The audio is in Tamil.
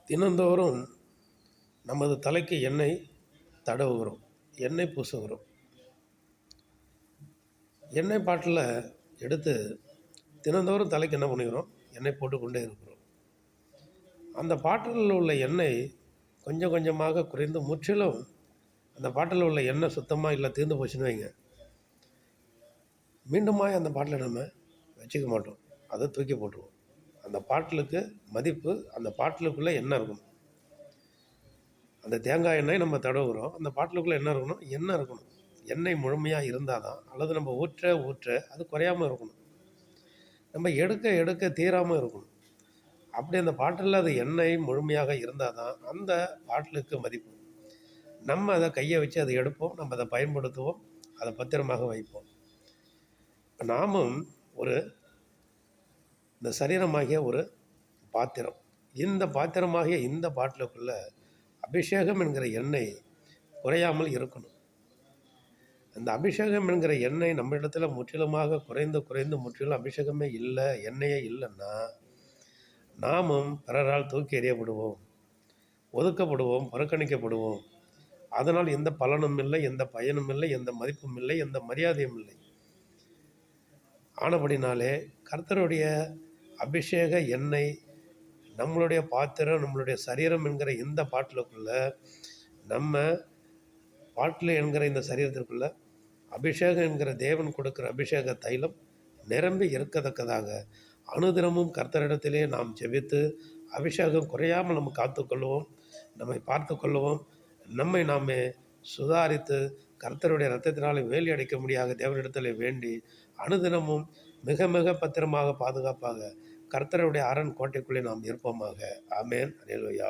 தினந்தோறும் நமது தலைக்கு எண்ணெய் தடவுகிறோம், எண்ணெய் பூசுகிறோம். எண்ணெய் பாட்டில் எடுத்து தினந்தோறும் தலைக்கு என்ன பண்ணுகிறோம்? எண்ணெய் போட்டுக்கொண்டே இருக்கிறோம். அந்த பாட்டிலில் உள்ள எண்ணெய் கொஞ்சம் கொஞ்சமாக குறைந்து முற்றிலும் அந்த பாட்டில் உள்ள எண்ணெய் சுத்தமாக இல்லை, தீர்ந்து போச்சுன்னு வைங்க, மீண்டுமாய் அந்த பாட்டிலை நம்ம வச்சுக்க மாட்டோம், அதை தூக்கி போட்டுருவோம். அந்த பாட்டிலுக்கு மதிப்பு, அந்த பாட்டிலுக்குள்ளே எண்ணெய் இருக்கணும். அந்த தேங்காய் எண்ணெய் நம்ம தடவுகிறோம், அந்த பாட்டிலுக்குள்ளே என்ன இருக்கணும்? எண்ணெய் இருக்கணும். எண்ணெய் முழுமையாக இருந்தால் தான், அல்லது நம்ம ஊற்ற அது குறையாமல் இருக்கணும், நம்ம எடுக்க தீராமல் இருக்கணும். அப்படி அந்த பாட்டிலில் அது எண்ணெய் முழுமையாக இருந்தால் தான் அந்த பாட்டிலுக்கு மதிப்பு. நம்ம அதை கையை வச்சு அதை எடுப்போம், நம்ம அதை பயன்படுத்துவோம், அதை பத்திரமாக வைப்போம். நாமும் இந்த சரீரமாகிய ஒரு பாத்திரம். இந்த பாத்திரமாகிய இந்த பாட்டிலுக்குள்ளே அபிஷேகம் என்கிற எண்ணெய் குறையாமல் இருக்கணும். அந்த அபிஷேகம் என்கிற எண்ணெய் நம்ம இடத்துல முற்றிலுமாக குறைந்து முற்றிலும் அபிஷேகமே இல்லை, எண்ணெயே இல்லைன்னா நாமும் பிறரால் தூக்கி எறியப்படுவோம், ஒதுக்கப்படுவோம், புறக்கணிக்கப்படுவோம். அதனால் எந்த பலனும் இல்லை, எந்த பயனும் இல்லை, எந்த மதிப்பும் இல்லை, எந்த மரியாதையும் இல்லை. ஆனபடினாலே கர்த்தருடைய அபிஷேக எண்ணெய் நம்மளுடைய பாத்திரம், நம்மளுடைய சரீரம் என்கிற இந்த பாட்டிலுக்குள்ளே, நம்ம பாட்டில் என்கிற இந்த சரீரத்திற்குள்ளே அபிஷேகம் என்கிற தேவன் கொடுக்கிற அபிஷேக தைலம் நிரம்பி இருக்கத்தக்கதாக அனுதினமும் கர்த்தரிடத்திலே நாம் ஜெபித்து அபிஷேகம் குறையாமல் நம்ம காத்துக்கொள்வோம், நம்மை பார்த்து கொள்வோம். நம்மை நாமே சுதாரித்து கர்த்தருடைய இரத்தத்தினாலே வேலி அடைக்க முடியாத தேவனிடத்தில் வேண்டி அனுதினமும் மிக மிக பத்திரமாக பாதுகாப்பாக கர்த்தருடைய அரண் கோட்டைக்குள்ளே நாம் இருப்போமாக. ஆமேன். அல்லேலூயா.